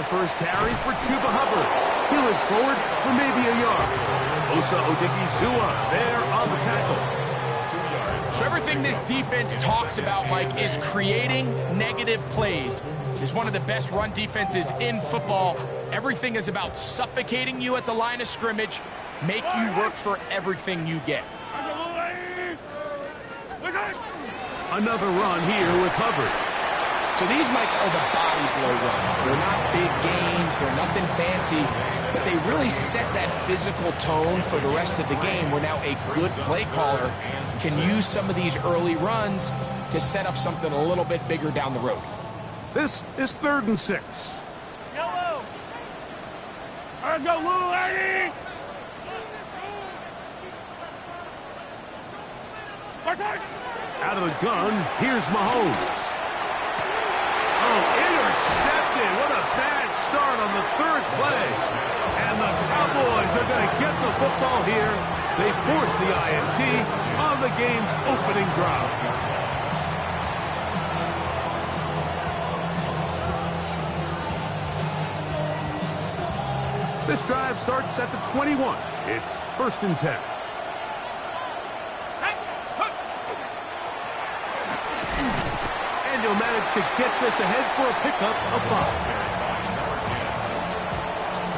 first carry for Chuba Hubbard. He looks forward for maybe a yard. Osa Odigizua there on the tackle. So everything this defense talks about, Mike, is creating negative plays. It's one of the best run defenses in football. Everything is about suffocating you at the line of scrimmage, make you work for everything you get. Another run here with Hubbard. So these, Mike, are the body blow runs. They're not big gains, they're nothing fancy, but they really set that physical tone for the rest of the game where now a good play caller can use some of these early runs to set up something a little bit bigger down the road. This is 3rd and 6. Yellow. Let's go, little lady. Out of the gun, here's Mahomes. Oh, intercepted. What a bad start on the 3rd play. And the Cowboys are going to get the football here. They force the INT on the game's opening drive. This drive starts at the 21. It's 1st and 10. And he'll manage to get this ahead for a pickup of 5.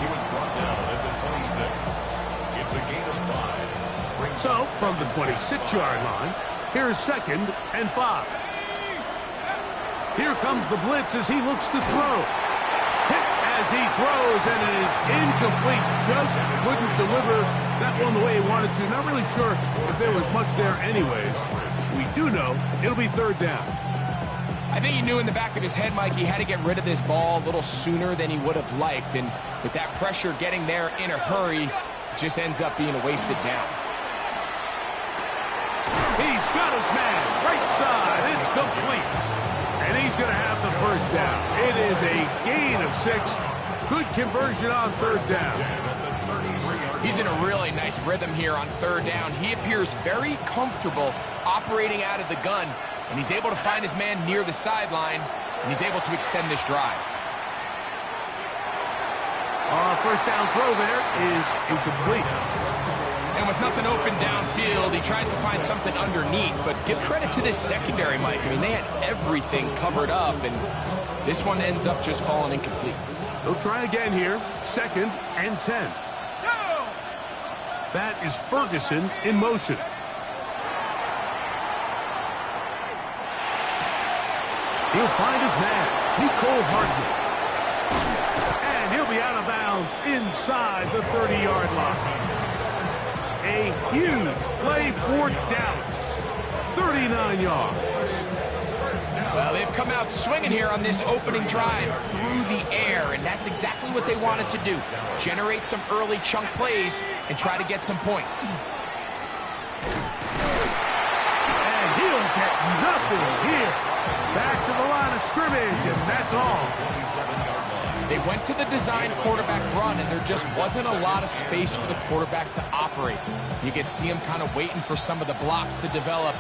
He was brought down at the 26. It's a gain of 5. So, from the 26-yard line, here's 2nd and 5. Here comes the blitz as he looks to throw. Hit as he throws, and it is incomplete. Just couldn't deliver that one the way he wanted to. Not really sure if there was much there anyways. We do know it'll be 3rd down. I think he knew in the back of his head, Mike, he had to get rid of this ball a little sooner than he would have liked. And with that pressure getting there in a hurry, it just ends up being a wasted down. He's got his man. Right side. It's complete. And he's going to have the 1st down. It is a gain of 6. Good conversion on 3rd down. He's in a really nice rhythm here on 3rd down. He appears very comfortable operating out of the gun, and he's able to find his man near the sideline, and he's able to extend this drive. 1st down throw there is incomplete. And with nothing open downfield, he tries to find something underneath, but give credit to this secondary, Mike. I mean, they had everything covered up, and this one ends up just falling incomplete. They'll try again here. 2nd and 10. That is Ferguson in motion. He'll find his man, Nicole Hardman. And he'll be out of bounds inside the 30-yard line. A huge play for Dallas. 39 yards. Well, they've come out swinging here on this opening drive through the air, and that's exactly what they wanted to do. Generate some early chunk plays and try to get some points. And he'll get nothing here. Back to the line of scrimmage, and that's all. They went to the design quarterback run, and there just wasn't a lot of space for the quarterback to operate. You could see him kind of waiting for some of the blocks to develop.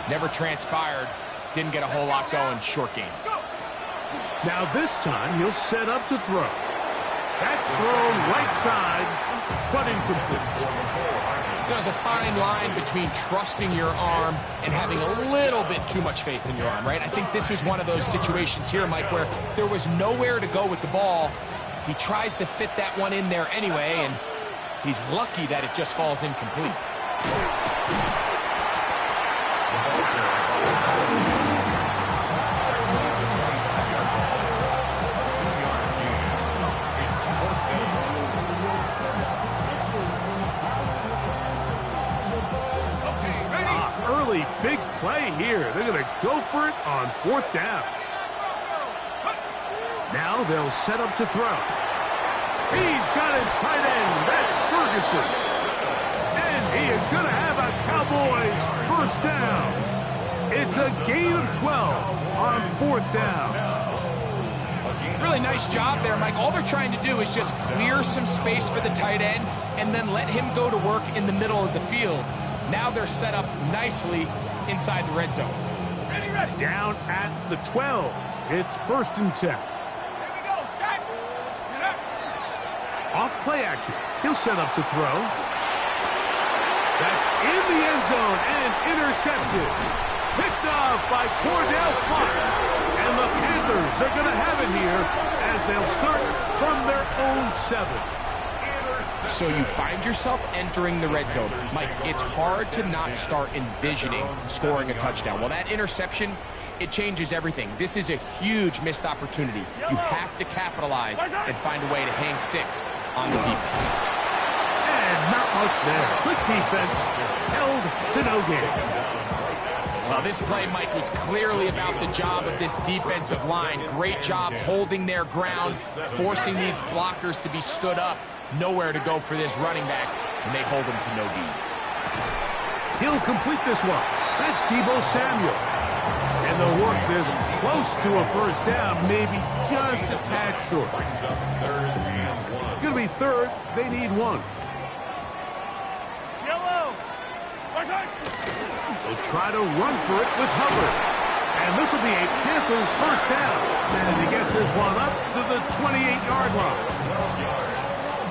Never transpired. Didn't get a whole lot going. Short game. Now this time, he'll set up to throw. That's thrown right side, but incomplete. There's a fine line between trusting your arm and having a little bit too much faith in your arm, right? I think this was one of those situations here, Mike, where there was nowhere to go with the ball. He tries to fit that one in there anyway, and he's lucky that it just falls incomplete. Big play here. They're going to go for it on 4th down. Now they'll set up to throw. He's got his tight end. That's Ferguson. And he is going to have a Cowboys 1st down. It's a gain of 12 on 4th down. Really nice job there, Mike. All they're trying to do is just clear some space for the tight end and then let him go to work in the middle of the field. Now they're set up nicely inside the red zone. Down at the 12. It's 1st and 10. Here we go, set. off play action. He'll set up to throw. That's in the end zone and intercepted. Picked off by Cordell Flott. And the Panthers are going to have it here as they'll start from their own 7. So you find yourself entering the red zone. Mike, it's hard to not start envisioning scoring a touchdown. Well, that interception, it changes everything. This is a huge missed opportunity. You have to capitalize and find a way to hang 6 on the defense. And not much there. Good defense. Held to no gain. Well, this play, Mike, was clearly about the job of this defensive line. Great job holding their ground, forcing these blockers to be stood up. Nowhere to go for this running back, and they hold him to no gain. He'll complete this one. That's Deebo Samuel. And they'll work this close to a first down, maybe just a tad short. It's going to be third. They need 1. Yellow. They'll try to run for it with Hubbard. And this will be a Panthers first down. And he gets this one up to the 28-yard line.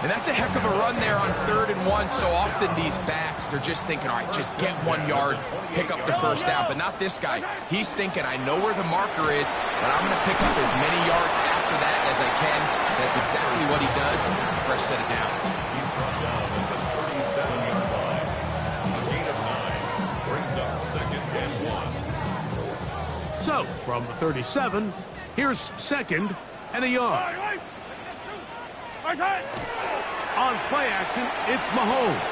And that's a heck of a run there on 3rd and 1. So often these backs, they're just thinking, all right, just get 1 yard, pick up the first down. But not this guy. He's thinking, I know where the marker is, but I'm going to pick up as many yards after that as I can. That's exactly what he does. Fresh set of downs. He's brought down at the 37-yard line. A gain of 9 brings up 2nd and 1. So, from the 37, here's 2nd and a yard. On play action, it's Mahomes.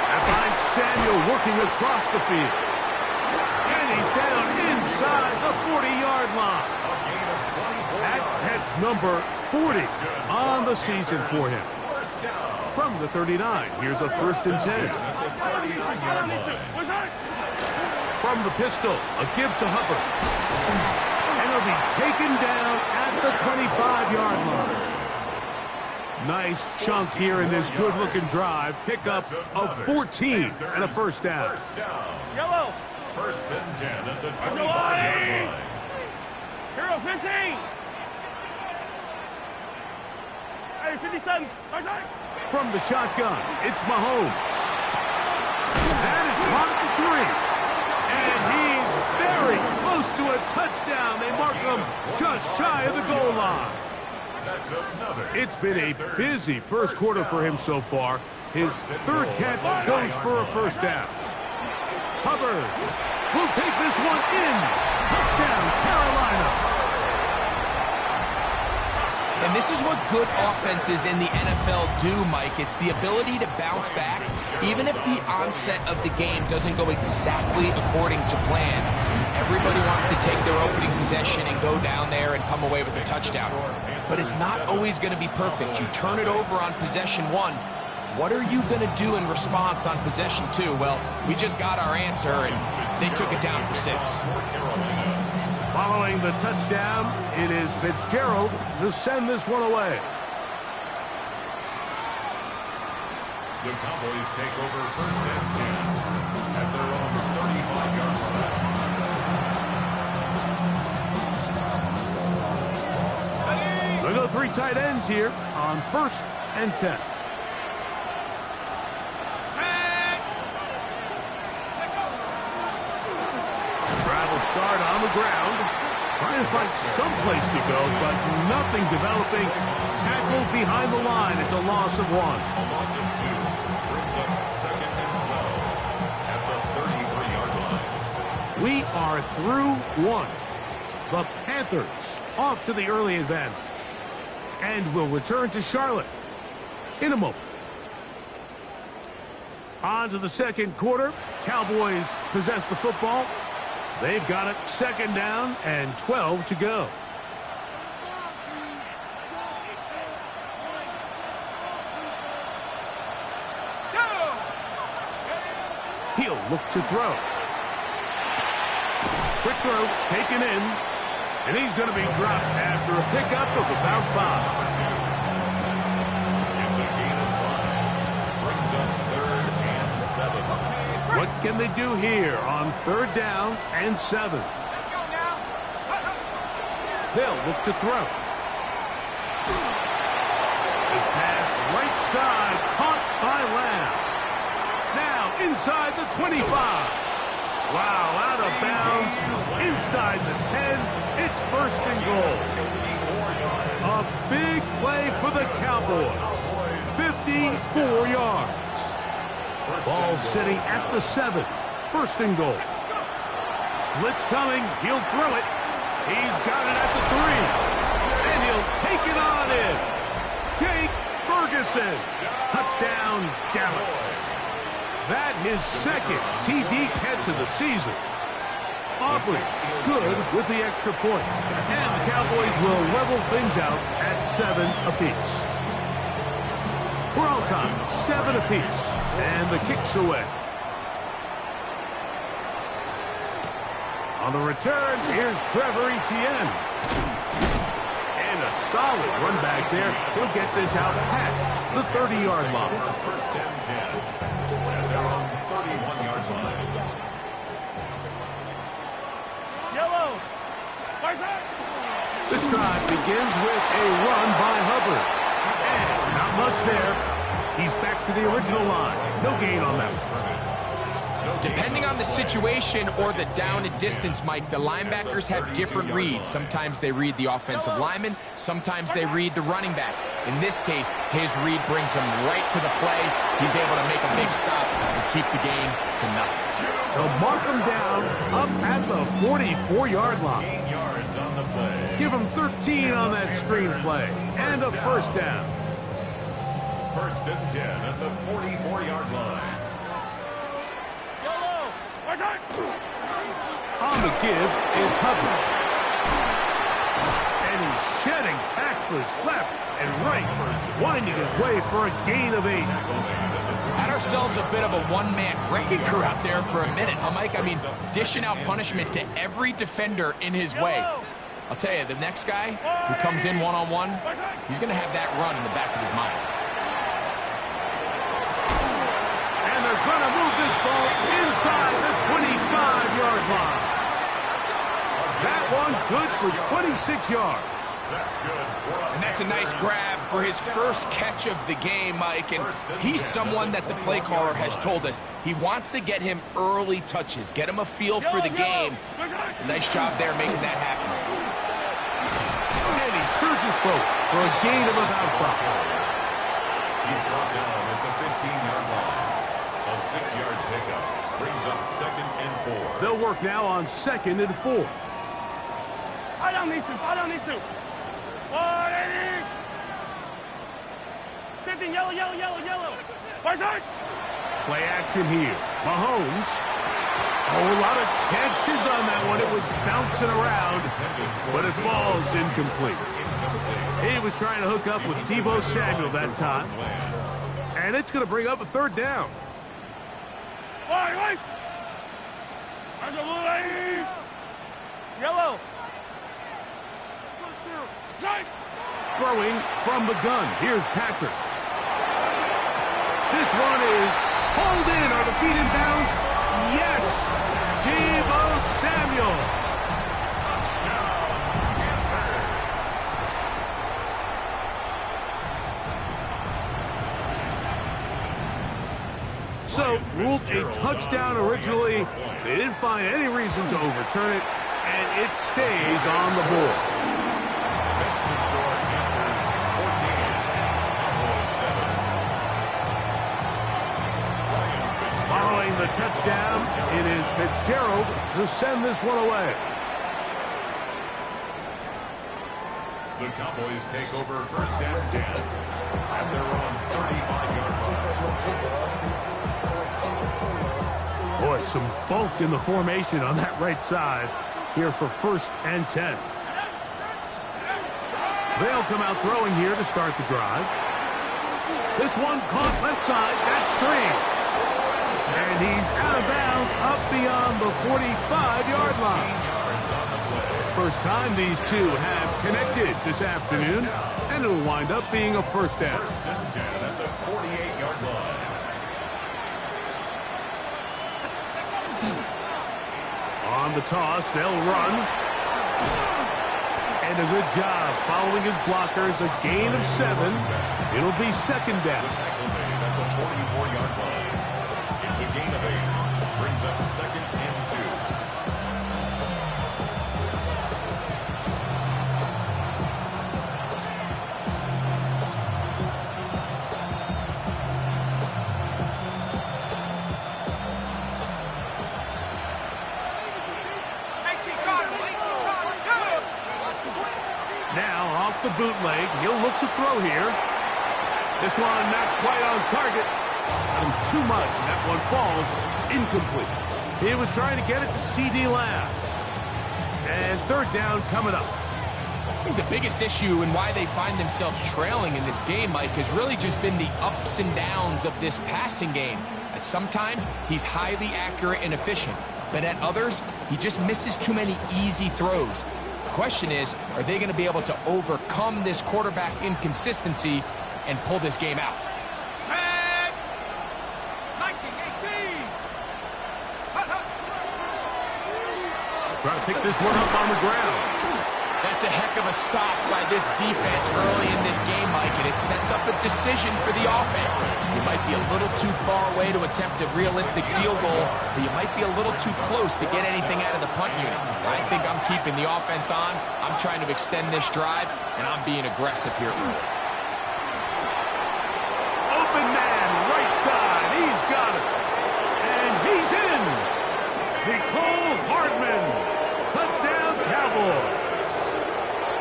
That's behind Samuel working across the field. And he's down inside the 40-yard line. That catch number 40 on the season for him. From the 39, here's a 1st and 10. From the pistol, a give to Hubbard. And he'll be taken down at the 25-yard line. Nice chunk here in this good-looking drive. Pickup of 14 and a first down. Yellow. 1st and 10 at the 25-yard line. Hero 15. Hey, 57. From the shotgun, it's Mahomes. That is caught at the 3. And he's very close to a touchdown. They mark him just shy of the goal line. It's been a busy first quarter for him so far. His 3rd catch goes for a first down. Hubbard will take this one in. Touchdown, Carolina. And this is what good offenses in the NFL do, Mike. It's the ability to bounce back, even if the onset of the game doesn't go exactly according to plan. Everybody wants to take their opening possession and go down there and come away with a touchdown. But it's not always going to be perfect. You turn it over on possession 1. What are you going to do in response on possession 2? Well, we just got our answer, and they took it down for 6. Following the touchdown, it is Fitzgerald to send this one away. The Cowboys take over 1st and 10 at their own 35-yard line. They'll go 3 tight ends here on 1st and 10. Travel start on the ground. Trying to find some place to go, but nothing developing. Tackled behind the line. It's a loss of 1. A loss of 2 brings up 2nd and 12 at the 33-yard line. We are through 1. The Panthers off to the early advantage. And will return to Charlotte in a moment. On to the 2nd quarter. Cowboys possess the football. They've got it 2nd down and 12 to go. He'll look to throw. Quick throw taken in. And he's going to be dropped after a pickup of about 5. It's a gain of 5. Brings up 3rd and 7. What can they do here on 3rd down and 7? They'll look to throw. This pass right side, caught by Lamb. Now inside the 25. Wow, out of bounds, inside the 10. It's first and goal. A big play for the Cowboys. 54 yards. Ball sitting at the 7. First and goal. Blitz coming. He'll throw it. He's got it at the 3. And he'll take it on in. Jake Ferguson. Touchdown, Dallas. That his second TD catch of the season. Aubrey, good with the extra point. And the Cowboys will level things out at 7 apiece. We're all time, 7 apiece. And the kick's away. On the return, here's Trevor Etienne. And a solid run back there. He'll get this out past the 30-yard line. First and 10. And they're on the 31-yard line. Yellow. Where's that? This drive begins with a run by Hubbard. And not much there. He's back to the original line. No gain on that one. Depending on the situation or the down and distance, Mike, the linebackers have different reads. Sometimes they read the offensive lineman. Sometimes they read the running back. In this case, his read brings him right to the play. He's able to make a big stop and keep the game to nothing. They'll mark him down up at the 44-yard line. 15 yards on the play. Give him 13 on that screen play. And a first down. First and 10 at the 44-yard line. Yellow. Where's that? On the give, it's Hubbard. And he's shedding tacklers left and right, winding his way for a gain of 8. Had ourselves a bit of a one-man wrecking crew out there for a minute, huh, Mike? I mean, dishing out punishment to every defender in his way. I'll tell you, the next guy who comes in one-on-one, he's going to have that run in the back of his mind. And they're going to move this ball inside the 25-yard line. That one good for 26 yards. That's good. And that's a nice grab for his first catch of the game, Mike. And he's someone that the play caller has told us he wants to get him early touches, get him a feel for the game. Nice job there making that happen. And he surges forward for a gain of about 5. He's brought down at the 15-yard line. A 6-yard pickup brings up second and 4. They'll work now on second and 4. I don't need to. I don't need to. 180. 15. Yellow, yellow, yellow, yellow. Where's that? Play action here. Mahomes. Oh, a lot of chances on that one. It was bouncing around, but it falls incomplete. He was trying to hook up with Tebow Samuel that time. And it's going to bring up a third down. Wait. Where's the blue lady? Yellow. Right. Throwing from the gun. Here's Patrick. This one is hauled in. Are the feet in bounds? Yes. Tebow Samuel. So, ruled a touchdown originally. They didn't find any reason to overturn it, and it stays on the board. That's the score. Panthers 14, Cowboys 7. Following the touchdown, it is Fitzgerald to send this one away. The Cowboys take over first and 10 at their own 35-yard line. Boy, some bulk in the formation on that right side here for first and 10. They'll come out throwing here to start the drive. This one caught left side. That's screen. And he's out of bounds up beyond the 45-yard line. First time these two have connected this afternoon, and it'll wind up being a first down. First and 10 at the 48-yard line. On the toss, they'll run. And a good job following his blockers. A gain of 7. It'll be second down. Tackle made at the 44-yard line. It's a gain of 8. Brings up second and 2. Now off the bootleg, he'll look to throw here. This one not quite on target. And too much, and that one falls incomplete. He was trying to get it to C.D. Lamb. And third down coming up. I think the biggest issue and why they find themselves trailing in this game, Mike, has really just been the ups and downs of this passing game. At sometimes, he's highly accurate and efficient, but at others, he just misses too many easy throws. The question is, are they going to be able to overcome this quarterback inconsistency and pull this game out? Trying to pick this one up on the ground. That's a heck of a stop by this defense early in this game, Mike, and it sets up a decision for the offense. You might be a little too far away to attempt a realistic field goal, but you might be a little too close to get anything out of the punt unit. I think I'm keeping the offense on. I'm trying to extend this drive, and I'm being aggressive here. Open man, right side. He's got it. And he's in. Nicole Hardman. Touchdown, Cowboys.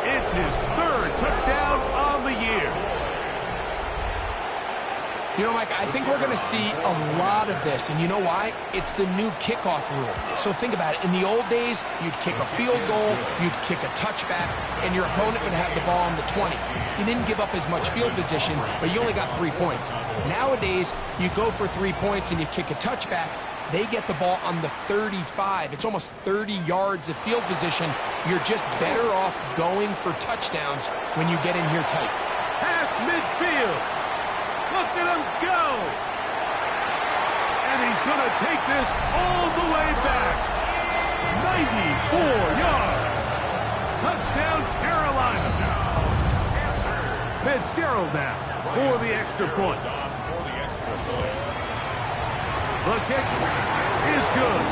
It's his third touchdown on the year. You know, Mike, I think we're going to see a lot of this, and you know why? It's the new kickoff rule. So think about it. In the old days, you'd kick a field goal, you'd kick a touchback, and your opponent would have the ball on the 20. You didn't give up as much field position, but you only got 3 points. Nowadays, you go for 3 points and you kick a touchback. They get the ball on the 35. It's almost 30 yards of field position. You're just better off going for touchdowns when you get in here tight. Past midfield. Look at him go. And he's going to take this all the way back. 94 yards. Touchdown, Carolina. Fitzgerald now for the extra point. The kick is good.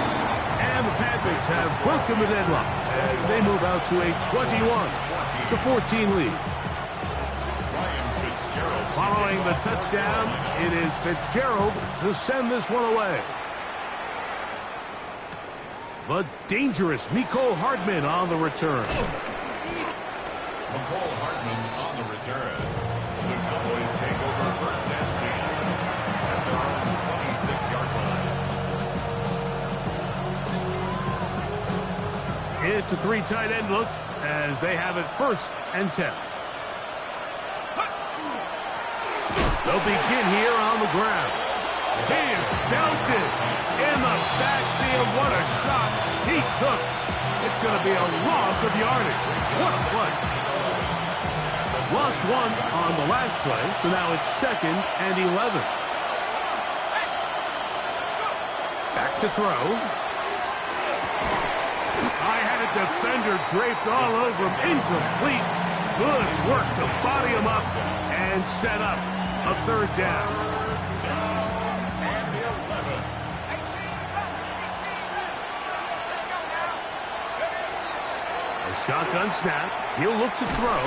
And the Panthers have broken the deadlock as they move out to a 21-14 lead. Following the touchdown, it is Fitzgerald to send this one away. The dangerous Mecole Hardman on the return. Mecole Hardman on the return. The Cowboys take over first and 10 at their own 26-yard line. It's a 3 tight end look as they have it first and 10. They'll begin here on the ground. He is belted in the backfield. What a shot he took. It's going to be a loss of yardage. What a play. Lost 1 on the last play, so now it's 2nd and 11. Back to throw. I had a defender draped all over him. Incomplete. Good work to body him up and set up a third down. A shotgun snap. He'll look to throw.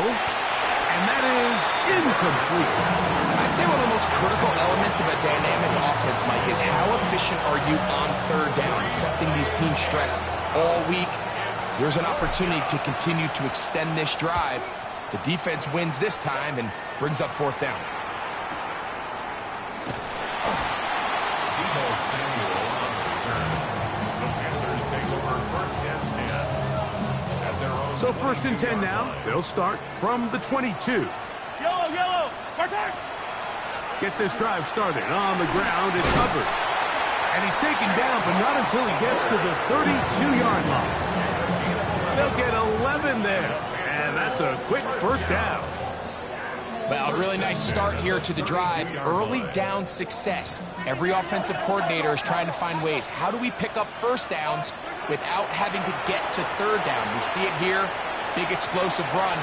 And that is incomplete. I'd say one of the most critical elements of a dynamic offense, Mike, is how efficient are you on third down? It's something these teams stress all week. There's an opportunity to continue to extend this drive. The defense wins this time and brings up fourth down. So first and 10 now. They'll start from the 22. Yellow, Spartak! Get this drive started. On the ground, it's covered. And he's taken down, but not until he gets to the 32-yard line. They'll get 11 there. And that's a quick first down. Well, a really nice start here to the drive. Early down success. Every offensive coordinator is trying to find ways. How do we pick up first downs without having to get to third down? We see it here. Big explosive run.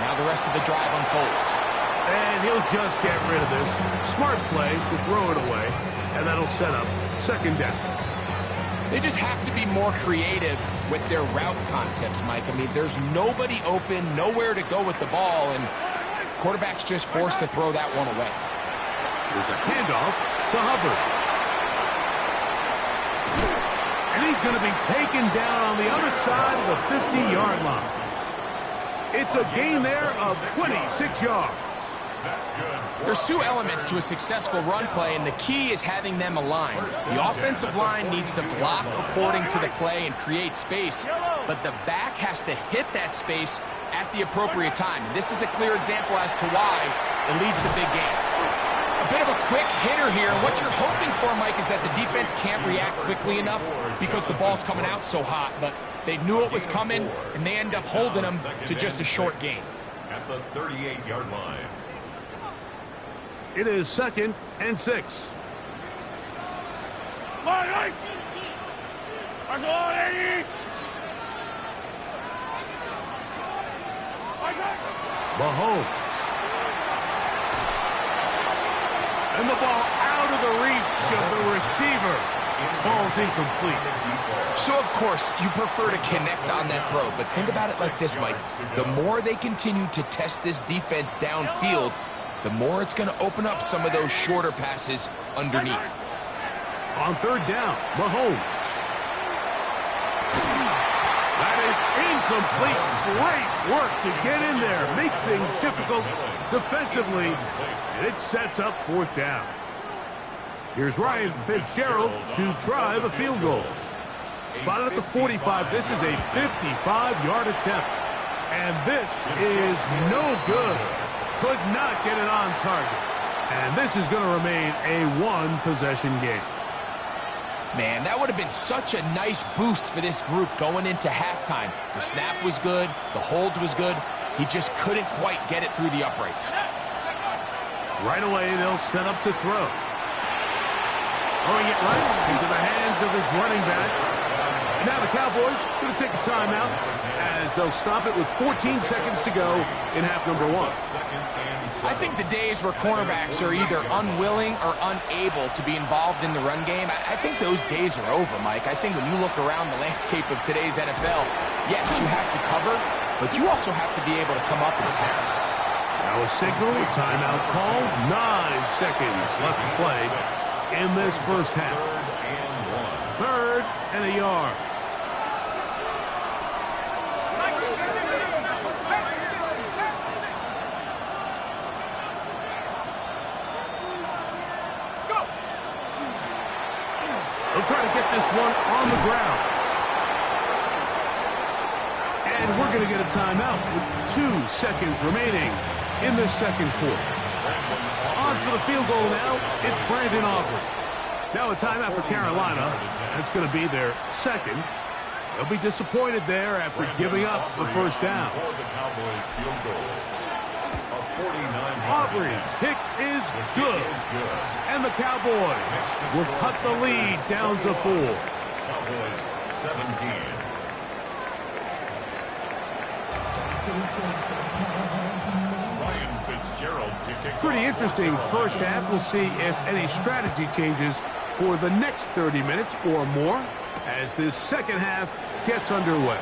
Now the rest of the drive unfolds. And he'll just get rid of this. Smart play to throw it away, and that'll set up second down. They just have to be more creative with their route concepts, Mike. I mean, there's nobody open, nowhere to go with the ball, and quarterback's just forced to throw that one away. There's a handoff to Hubbard. And he's going to be taken down on the other side of the 50-yard line. It's a gain there of 26 yards. There's two elements to a successful run play, and the key is having them aligned. The offensive line needs to block according to the play and create space, but the back has to hit that space at the appropriate time. And this is a clear example as to why it leads to big gains. A bit of a quick hitter here. What you're hoping for, Mike, is that the defense can't react quickly enough because the ball's coming out so hot, but they knew it was coming, and they end up holding them to just a short gain. At the 38-yard line. It is 2nd and 6. Mahomes. And the ball out of the reach of the receiver. Ball's incomplete. So, of course, you prefer to connect on that throw, but think about it like this, Mike. The more they continue to test this defense downfield, the more it's going to open up some of those shorter passes underneath. On 3rd down, Mahomes. That is incomplete. Great work to get in there, make things difficult defensively, and it sets up 4th down. Here's Ryan Fitzgerald to try the field goal. Spotted at the 45. This is a 55-yard attempt, and this is no good. Could not get it on target. And this is going to remain a one-possession game. Man, that would have been such a nice boost for this group going into halftime. The snap was good. The hold was good. He just couldn't quite get it through the uprights. Right away, they'll set up to throw. Throwing it right into the hands of his running back. Now the Cowboys going to take a timeout as they'll stop it with 14 seconds to go in half number 1. I think the days where cornerbacks are either unwilling or unable to be involved in the run game, I think those days are over, Mike. I think when you look around the landscape of today's NFL, yes, you have to cover, but you also have to be able to come up and tackle. Now a signal, timeout call, 9 seconds left to play in this first half. 3rd and a yard. They'll try to get this one on the ground. And we're going to get a timeout with 2 seconds remaining in the second quarter. On for the field goal now, it's Brandon Aubrey. Now a timeout for Carolina. That's going to be their second. They'll be disappointed there after giving up the first down. Aubrey's kick is good. And the Cowboys will cut the lead down to 4. Cowboys 17. Ryan Fitzgerald to kick. Pretty interesting first half. We'll see if any strategy changes for the next 30 minutes or more as this second half gets underway.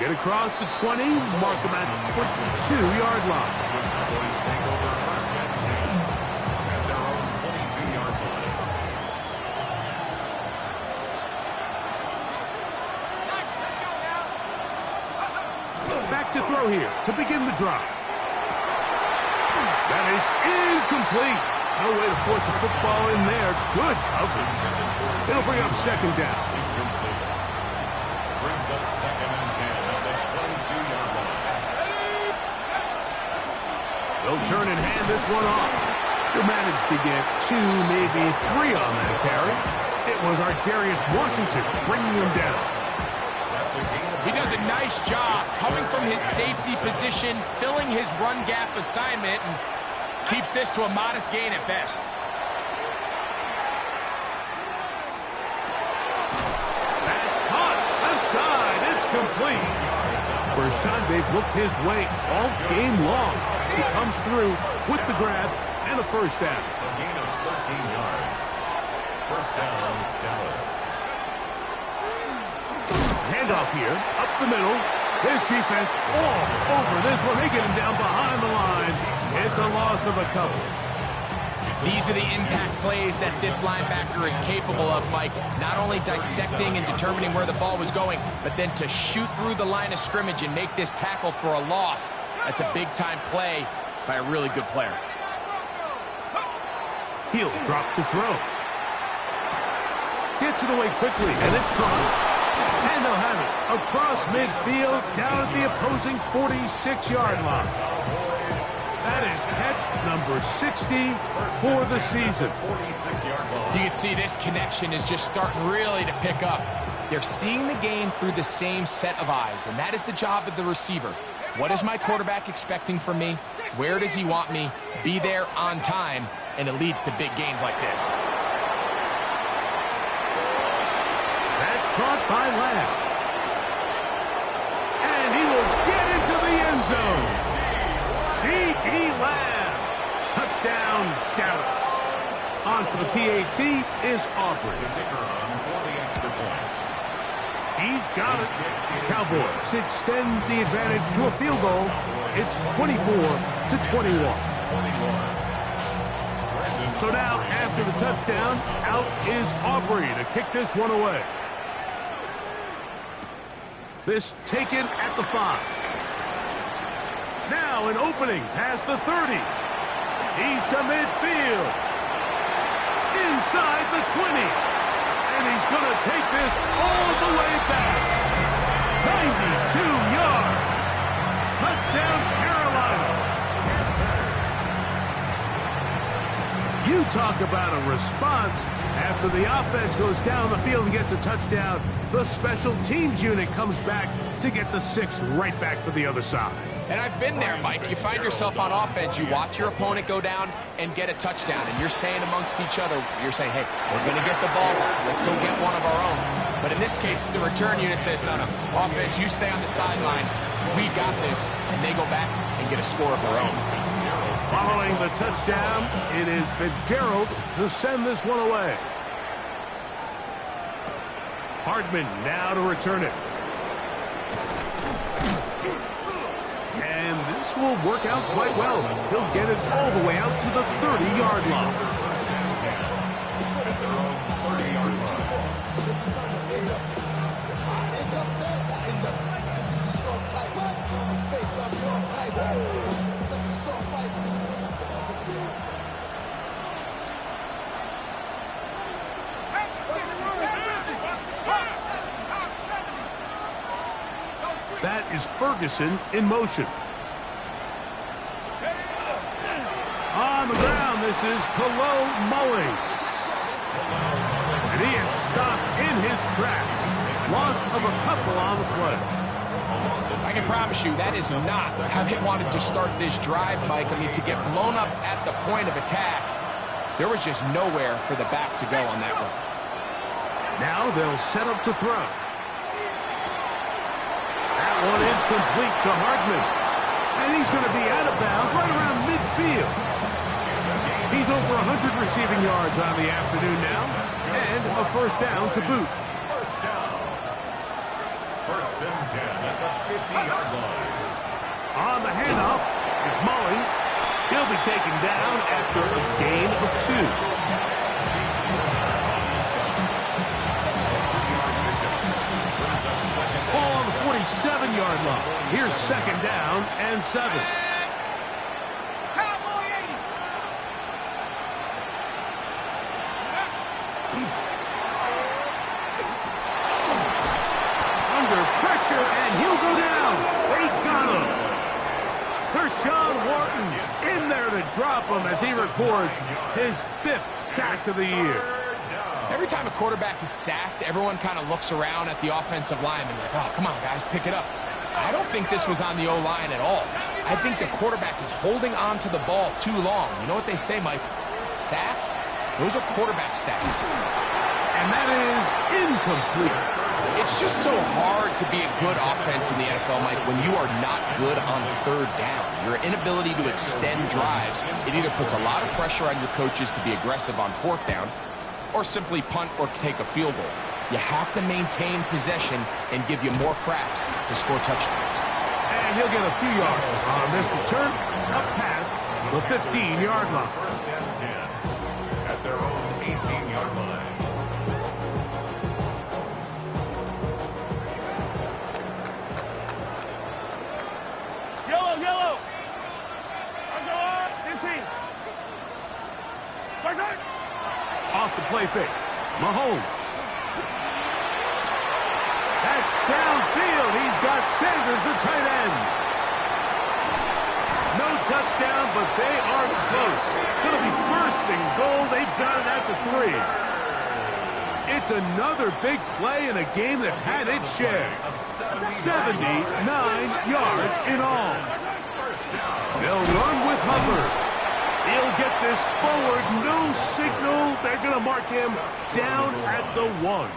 Get across the 20, mark them at the 22-yard line. Cowboys take over first and 10 at their own 22-yard line. Back to throw here to begin the drive. That is incomplete. No way to force a football in there. Good coverage. It'll bring up second down. Brings up 2nd and 10 at the 22-yard line. They'll turn and hand this one off. He'll manage to get 2, maybe 3 on that carry. It was Darius Washington bringing him down. He does a nice job coming from his safety position, filling his run gap assignment, and keeps this to a modest gain at best. That's caught. Left side. It's complete. First time they've looked his way all game long. He comes through with the grab and a first down. A gain of 13 yards. First down, Dallas. Handoff here, up the middle. His defense all over this one. They get him down behind the line. It's a loss of a couple. These are the impact plays that this linebacker is capable of, Mike. Not only dissecting and determining where the ball was going, but then to shoot through the line of scrimmage and make this tackle for a loss. That's a big-time play by a really good player. He'll drop to throw. Gets it away quickly, and it's caught. And they'll have it across midfield, down at the opposing 46-yard line. That is catch number 60 for the season. You can see this connection is just starting really to pick up. They're seeing the game through the same set of eyes, and that is the job of the receiver. What is my quarterback expecting from me? Where does he want me? Be there on time, and it leads to big gains like this. That's caught by Lamb. And he will get into the end zone. C.D. Lamb. Touchdown, Dallas. On for the PAT is Aubrey. He's got it. Cowboys extend the advantage to a field goal. It's 24-21. So now, after the touchdown, out is Aubrey to kick this one away. This taken at the 5. Now an opening past the 30. He's to midfield. Inside the 20. And he's going to take this all the way back. 92 yards. Touchdown, Carolina. You talk about a response. After the offense goes down the field and gets a touchdown, the special teams unit comes back to get the 6 right back for the other side. And I've been there, Mike. You find yourself on offense, you watch your opponent go down and get a touchdown, and you're saying amongst each other, you're saying, hey, we're going to get the ball back. Let's go get one of our own. But in this case, the return unit says, no, offense, you stay on the sideline. We got this. And they go back and get a score of their own. Following the touchdown, it is Fitzgerald to send this one away. Hardman now to return it. And this will work out quite well. He'll get it all the way out to the 30-yard line. That is Ferguson in motion. On the ground, this is Kalo Mullings. And he is stopped in his tracks. Loss of a couple on the play. I can promise you that is not how they wanted to start this drive, Mike. I mean, to get blown up at the point of attack, there was just nowhere for the back to go on that one. Now they'll set up to throw. That one is complete to Hardman. And he's going to be out of bounds right around midfield. He's over 100 receiving yards on the afternoon now. And a first down to boot. First down. First and 10 at the 50-yard line. On the handoff, it's Mullings. He'll be taken down after a gain of 2. Ball on the 47-yard line. Here's second down and 7. Under pressure, and he'll go down. They got him. Kershawn Wharton in there to drop him as he records his 5th sack of the year. Every time a quarterback is sacked, everyone kind of looks around at the offensive line and like, oh, come on, guys, pick it up. I don't think this was on the O-line at all. I think the quarterback is holding on to the ball too long. You know what they say, Mike? Sacks, those are quarterback stats. And that is incomplete. It's just so hard to be a good offense in the NFL, Mike, when you are not good on third down. Your inability to extend drives, it either puts a lot of pressure on your coaches to be aggressive on fourth down or simply punt or take a field goal. You have to maintain possession and give you more cracks to score touchdowns. And he'll get a few yards on this return up past the 15-yard line. First and 10 at their own 18-yard line. Yellow. 15. Off the play fake. Mahomes. That's downfield. He's got Sanders, the tight end. No touchdown, but they are close. Going to be first and goal. They've got it at the 3. It's another big play in a game that's had its share. 79 yards in all. They'll run with Hubbard. He'll get this forward. No signal. They're going to mark him down at the 1.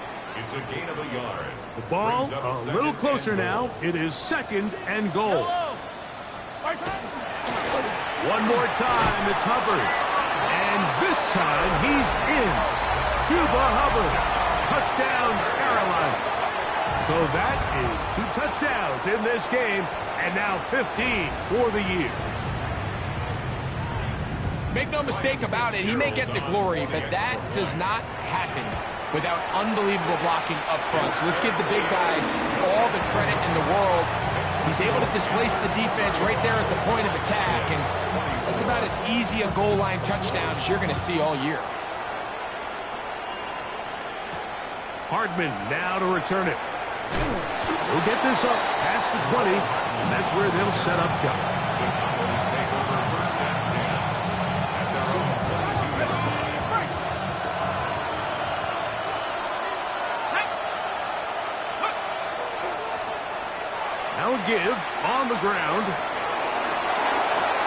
It's a gain of a yard. The ball a little closer now. It is second and goal. One more time, it's Hubbard. And this time, he's in. Cuba Hubbard. Touchdown, Carolina. So that is 2 touchdowns in this game, and now 15 for the year. Make no mistake about it, he may get the glory, but that does not happen without unbelievable blocking up front. So let's give the big guys all the credit in the world. He's able to displace the defense right there at the point of attack, and that's about as easy a goal line touchdown as you're going to see all year. Hardman now to return it. He'll get this up past the 20, and that's where they'll set up shop. The Cowboys take over first and 10 at their own 22-yard line. Now a give on the ground.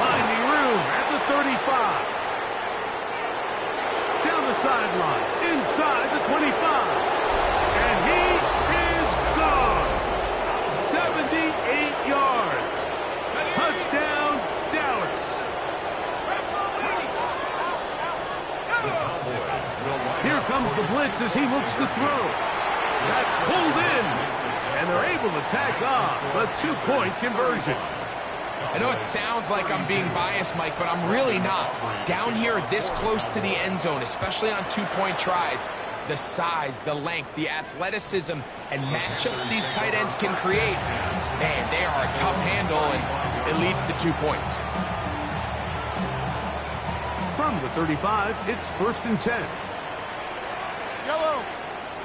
Finding room at the 35. Down the sideline, inside the 25. And he is gone. 78 yards. Touchdown, Dallas. The Cowboys will line Here up comes the blitz as he looks to throw. That's pulled in. And they're able to tack off the 2-point conversion. I know it sounds like I'm being biased, Mike, but I'm really not. Down here this close to the end zone, especially on 2-point tries, the size, the length, the athleticism, and matchups these tight ends can create, man, they are a tough handle, and it leads to 2 points. From the 35, it's first and 10. Yellow.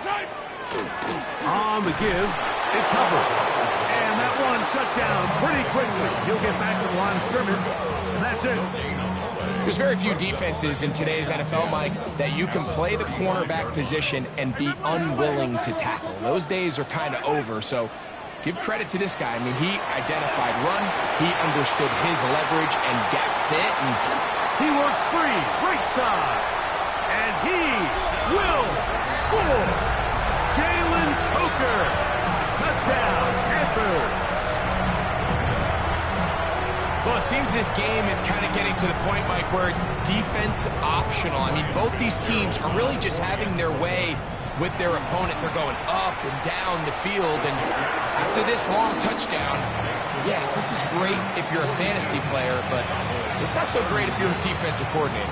Side. On the give, it's Hubbard. And that one shut down pretty quickly. He'll get back to the line of scrimmage, and that's it. There's very few defenses in today's NFL, Mike, that you can play the cornerback position and be unwilling to tackle. Those days are kind of over, so give credit to this guy. I mean, he identified run, he understood his leverage and gap fit, and He works free, right side. And he will score. Jalen Coker. Touchdown, Panthers. well, it seems this game is kind of getting to the point, Mike, where it's defense optional. I mean, both these teams are really just having their way with their opponent. They're going up and down the field, and after this long touchdown, yes, this is great if you're a fantasy player, but it's not so great if you're a defensive coordinator.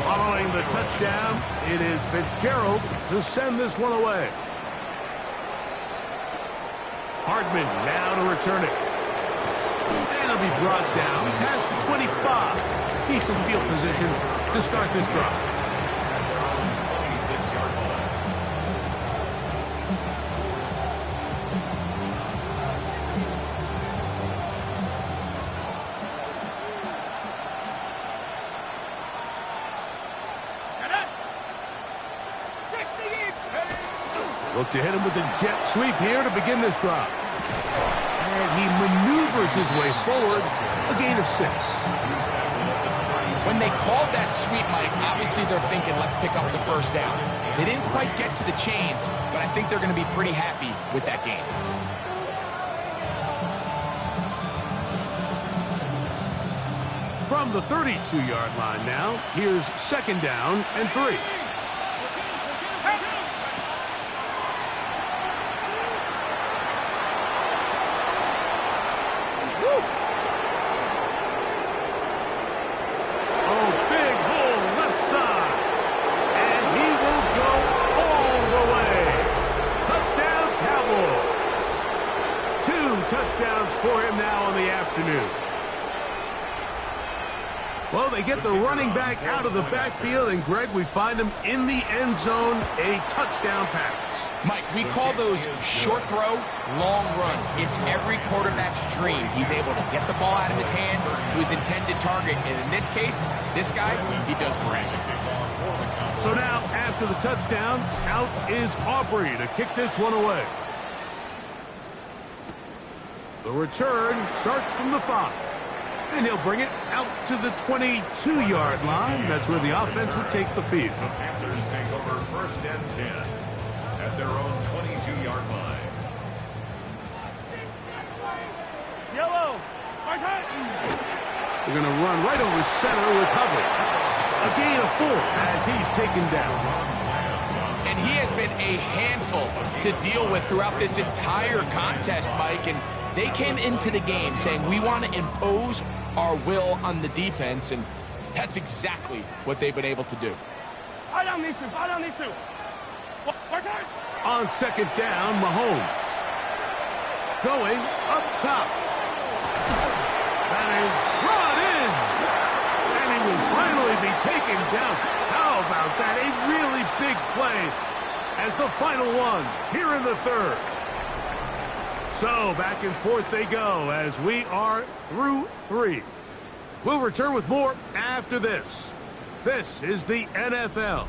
Following the touchdown, it is Fitzgerald to send this one away. Hardman now to return it. And it'll be brought down past the 25. Decent field position to start this drive. 26-yard line. Look to hit him with a jet sweep here to begin this drive. And he maneuvers his way forward, a gain of 6. When they called that sweep, Mike, obviously they're thinking, let's pick up the first down. They didn't quite get to the chains, but I think they're going to be pretty happy with that game. From the 32-yard line now, here's 2nd down and 3. Touchdowns for him now in the afternoon. Well, they get the running back out of the backfield, and Greg, we find him in the end zone, a touchdown pass. Mike, we call those short throw, long run. It's every quarterback's dream. He's able to get the ball out of his hand to his intended target, and in this case, this guy, he does the rest. So now, after the touchdown, out is Aubrey to kick this one away. The return starts from the 5. And he'll bring it out to the 22-yard line. That's where the offense will take the field. The Panthers take over 1st and 10 at their own 22-yard line. Yellow. They're going to run right over center with Hubbard. A gain of 4 as he's taken down. And he has been a handful to deal with throughout this entire contest, Mike. And they came into the game saying, we want to impose our will on the defense, and that's exactly what they've been able to do. Down these two. On 2nd down, Mahomes. Going up top. That is brought in. And he will finally be taken down. How about that? A really big play as the final one here in the 3rd. So, back and forth they go as we are through 3. We'll return with more after this. This is the NFL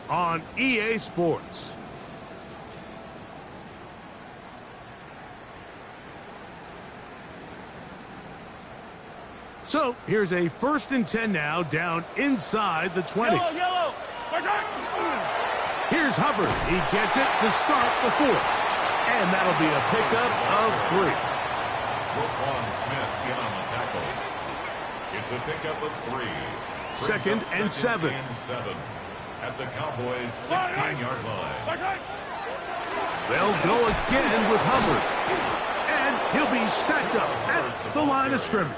on EA Sports. So, here's a 1st and 10 now down inside the 20. Yellow. Here's Hubbard. He gets it to start the 4th. And that'll be a pickup of 3. Roquan Smith in on the tackle. It's a pickup of 3. 2nd and 7. At the Cowboys' 16-yard line. They'll go again with Hubbard. And he'll be stacked up at the line of scrimmage.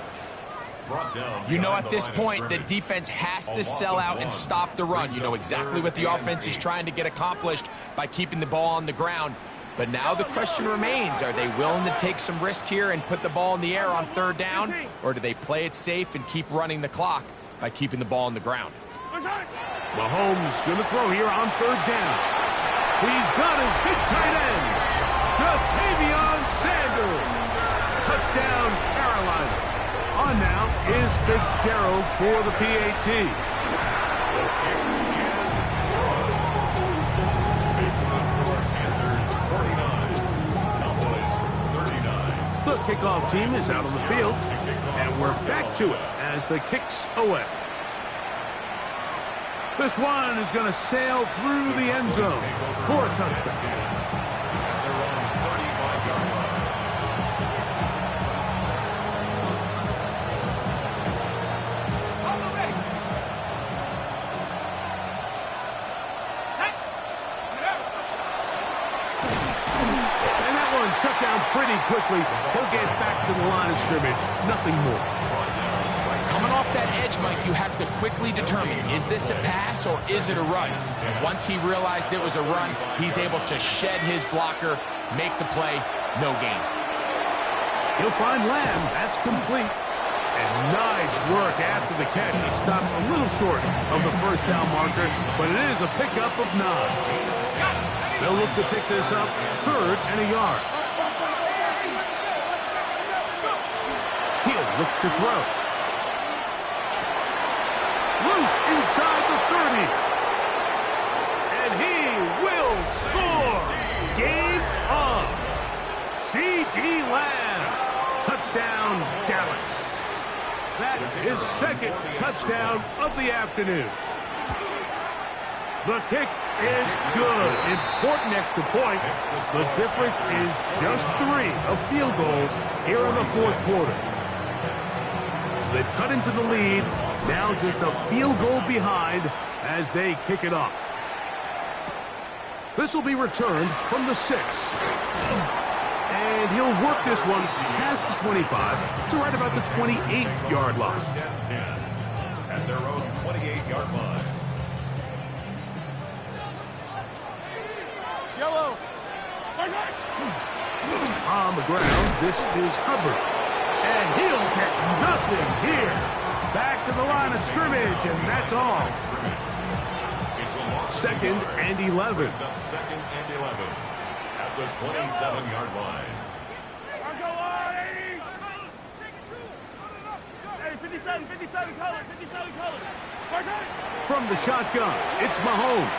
You know, at this point, the defense has to sell out and stop the run. You know exactly what the offense is trying to get accomplished by keeping the ball on the ground. But now the question remains, are they willing to take some risk here and put the ball in the air on 3rd down? Or do they play it safe and keep running the clock by keeping the ball on the ground? Mahomes going to throw here on 3rd down. He's got his big tight end, Ja'Tavion Sanders. Touchdown, Carolina. On now is Fitzgerald for the PAT. The kickoff team is out on the field, and we're back to it as the kick's away. This one is going to sail through the end zone for a touchdown. Shut down pretty quickly. He'll get back to the line of scrimmage. Nothing more. Coming off that edge, Mike, you have to quickly determine, is this a pass or is it a run? And once he realized it was a run, he's able to shed his blocker, make the play, no gain. He'll find Lamb. That's complete. And nice work after the catch. He stopped a little short of the 1st down marker, but it is a pickup of 9. They'll look to pick this up 3rd and a yard. He'll look to throw. Loose inside the 30. And he will score. Game on. C.D. Lamb. Touchdown, Dallas. That is second touchdown of the afternoon. The kick is good. Important extra point. The difference is just 3 of field goals here in the fourth quarter. So they've cut into the lead. Now just a field goal behind as they kick it off. This will be returned from the 6. And he'll work this one past the 25 to right about the 28-yard line. At their own 28-yard line. Yellow. On the ground, this is Hubbard. And he'll get nothing here. Back to the line of scrimmage, and that's all. Second and 11. Second and 11 at the 27-yard line. Hey, 57 colors, 57 colors. From the shotgun, it's Mahomes.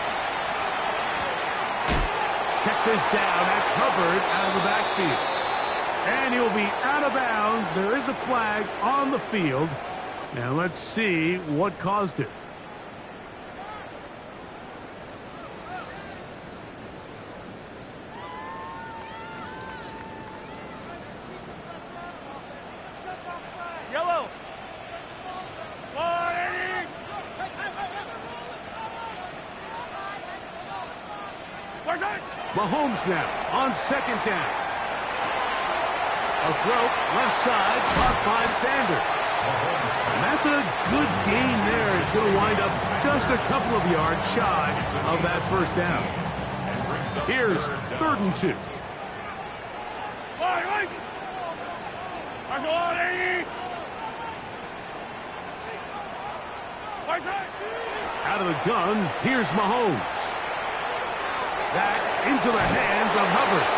Check this down. That's Hubbard out of the backfield. And he'll be out of bounds. There is a flag on the field. Now let's see what caused it. Yellow. Mahomes now on second down. A throw left side caught by Sanders. And that's a good gain there. It's going to wind up just a couple of yards shy of that first down. Here's 3rd and 2. Out of the gun, here's Mahomes. Back into the hands of Hubbard.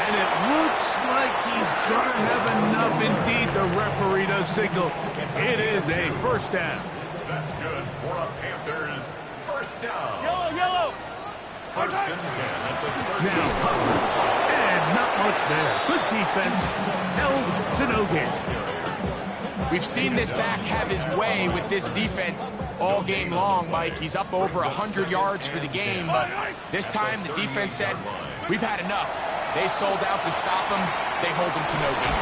And it looks like he's going to have enough. Indeed, the referee does signal. It is a first down. That's good for a Panthers first down. Yellow. First and 10 at the 30. Now Hubbard. And not much there. Good defense. Held to no gain. We've seen this back have his way with this defense all game long, Mike. He's up over 100 yards for the game, but this time the defense said, we've had enough. They sold out to stop him. They hold him to no gain.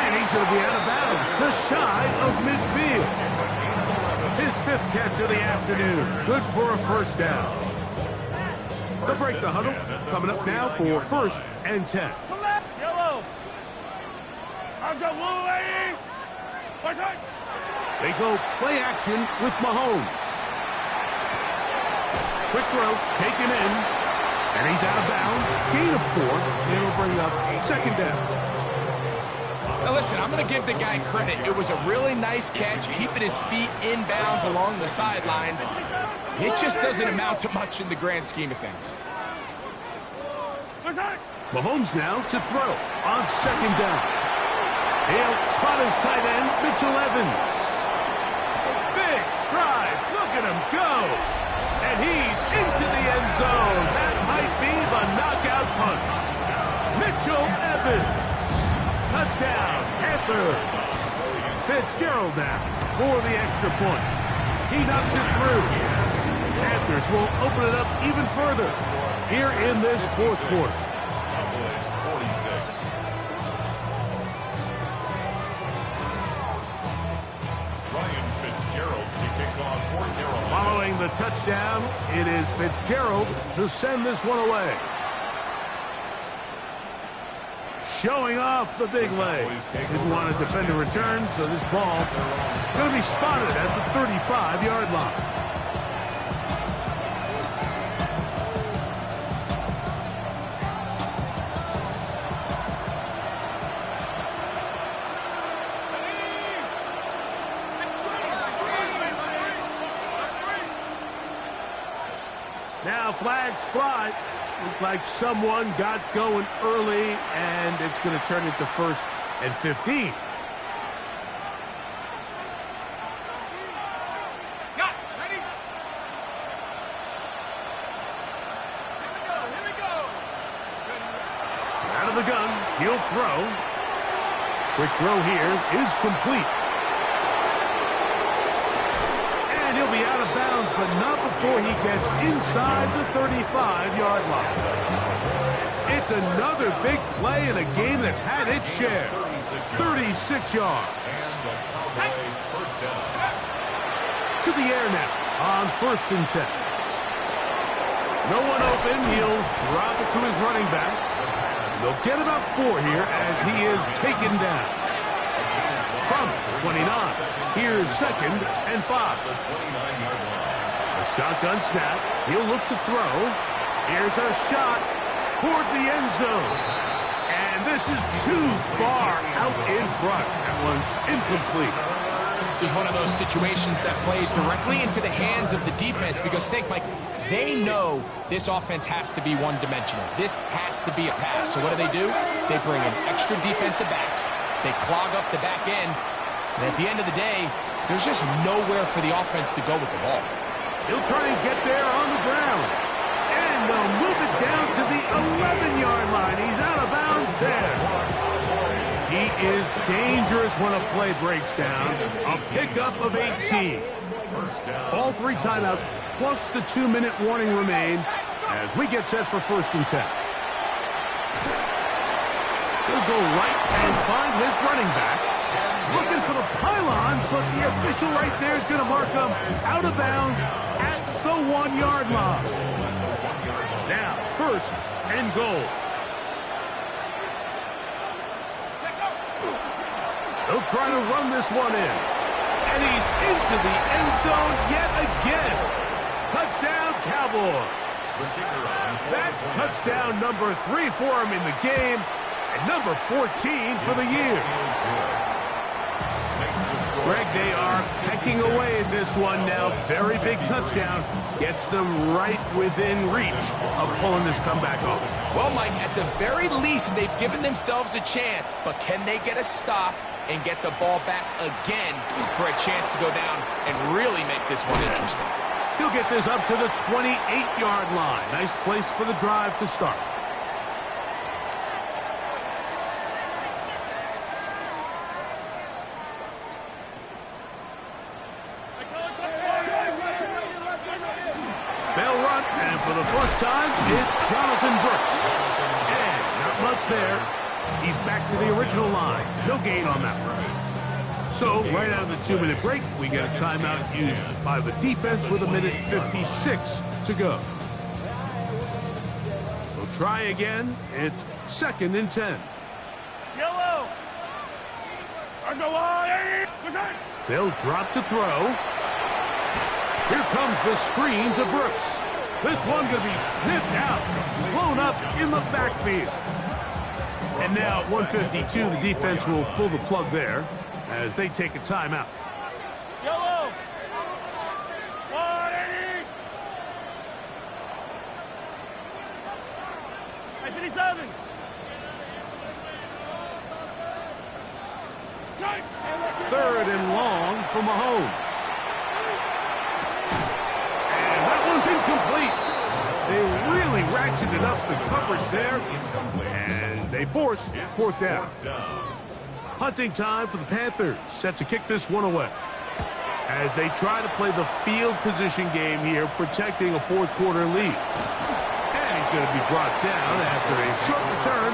And he's going to be out of bounds, just shy of midfield. His 5th catch of the afternoon. Good for a first down. They'll break the huddle. Coming up now for 1st and 10. Yellow. I've got blue, lady. They go play action with Mahomes. Quick throw, taken in, and he's out of bounds. Gain of 4, and it'll bring up 2nd down. Now listen, I'm going to give the guy credit. It was a really nice catch, keeping his feet in bounds along the sidelines. It just doesn't amount to much in the grand scheme of things. Mahomes now to throw on 2nd down. He'll spot his tight end, Mitchell Evans. Big strides. Look at him go. And he's into the end zone. That might be the knockout punch. Mitchell Evans. Touchdown, Panthers. Fitzgerald now for the extra point. He knocks it through. Panthers will open it up even further here in this fourth quarter. Cowboys 46. Following the touchdown, it is Fitzgerald to send this one away. Showing off the big leg. Didn't want to defend the return, so this ball going to be spotted at the 35-yard line. Now flags fly. Looks like someone got going early, and it's going to turn into 1st and 15. Out of the gun, he'll throw. Quick throw here is complete. bounds, but not before he gets inside the 35-yard line. It's another big play in a game that's had its share. 36 yards. To the air now on 1st and 10. No one open. He'll drop it to his running back. They'll get about 4 here as he is taken down. From 29, here's 2nd and 5. A shotgun snap. He'll look to throw. Here's a shot toward the end zone. And this is too far out in front. That one's incomplete. This is one of those situations that plays directly into the hands of the defense because think, Mike, they know this offense has to be one-dimensional. This has to be a pass. So what do? They bring in extra defensive backs. They clog up the back end. And at the end of the day, there's just nowhere for the offense to go with the ball. He'll try and get there on the ground. And they'll move it down to the 11-yard line. He's out of bounds there. He is dangerous when a play breaks down. A pickup of 18. All 3 timeouts plus the 2-minute warning remain as we get set for 1st and 10. He'll go right and find his running back. Looking for the pylon, but the official right there is going to mark him out of bounds at the 1-yard line. Now, 1st and goal. He'll try to run this one in. And he's into the end zone yet again. Touchdown, Cowboys. That touchdown number 3 for him in the game, and number 14 for the year. Greg, they are pecking away at this one now. Very big touchdown. Gets them right within reach of pulling this comeback off. Well, Mike, at the very least, they've given themselves a chance, but can they get a stop and get the ball back again for a chance to go down and really make this one interesting? He'll get this up to the 28-yard line. Nice place for the drive to start. They'll run, and for the first time, it's Jonathan Brooks. And not much there. He's back to the original line. No gain on that one. So, right out of the 2-minute break, we get a timeout used by the defense with 1:56 to go. We'll try again. It's 2nd and 10. Yellow. They'll drop to throw. Here comes the screen to Brooks. This one going to be sniffed out, blown up in the backfield. And now at 1:52, the defense will pull the plug there as they take a timeout. Yellow. 57. Third and long for Mahomes. And that one's incomplete. They really ratcheted up the coverage there. And they force 4th down. Hunting time for the Panthers, set to kick this one away. As they try to play the field position game here, protecting a 4th quarter lead. And he's going to be brought down after a short return.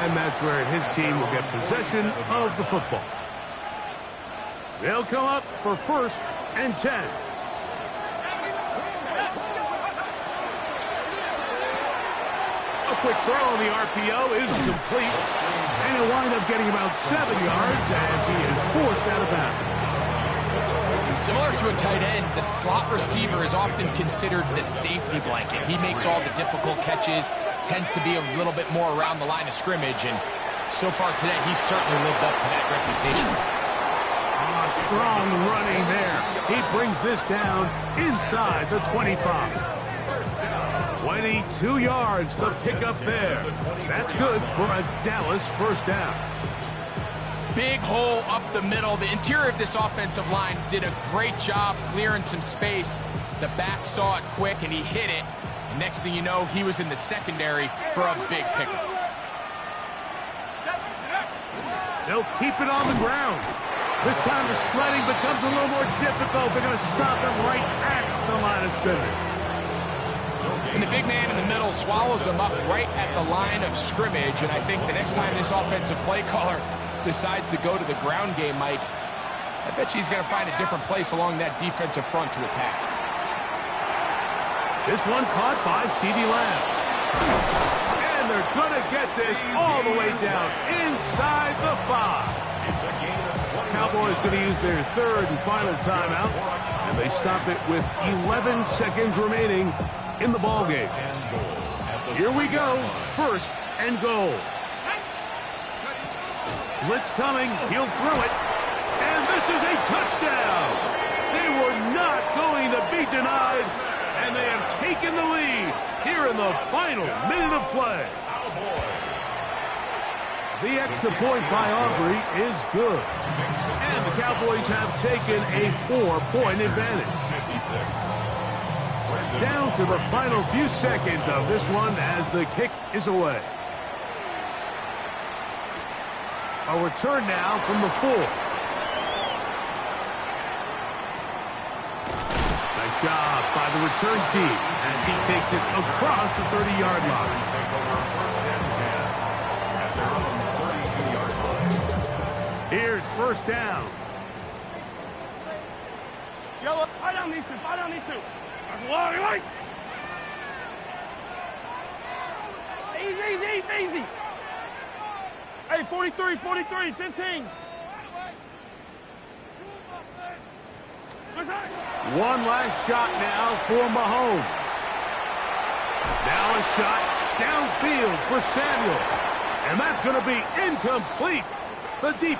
And that's where his team will get possession of the football. They'll come up for 1st and 10. A quick throw on the RPO is complete. And he'll wind up getting about 7 yards as he is forced out of bounds. Similar to a tight end, the slot receiver is often considered the safety blanket. He makes all the difficult catches, tends to be a little bit more around the line of scrimmage, and so far today, he's certainly lived up to that reputation. Strong running there. He brings this down inside the 25. 22 yards, the pickup there. That's good for a Dallas 1st down. Big hole up the middle. The interior of this offensive line did a great job clearing some space. The back saw it quick, and he hit it. And next thing you know, he was in the secondary for a big pickup. They'll keep it on the ground. This time the sledding becomes a little more difficult. They're going to stop him right at the line of scrimmage. And the big man in the middle swallows him up right at the line of scrimmage. And I think the next time this offensive play caller decides to go to the ground game, Mike, I bet you he's going to find a different place along that defensive front to attack. This one caught by CeeDee Lamb. And they're going to get this all the way down inside the 5. Cowboys going to use their third and final timeout, and they stop it with 11 seconds remaining in the ball game. Here we go, first and goal. Blitz coming, he'll throw it, and this is a touchdown. They were not going to be denied, and they have taken the lead here in the final minute of play. The extra point by Aubrey is good. And the Cowboys have taken a 4-point advantage. Down to the final few seconds of this one as the kick is away. A return now from the 4. Nice job by the return team as he takes it across the 30-yard line. Here's first down. Yo, fight on these two. Fight on these two. That's a long way. Easy. Hey, 43, 15. One last shot now for Mahomes. Now a shot downfield for Samuel. And that's going to be incomplete. The defense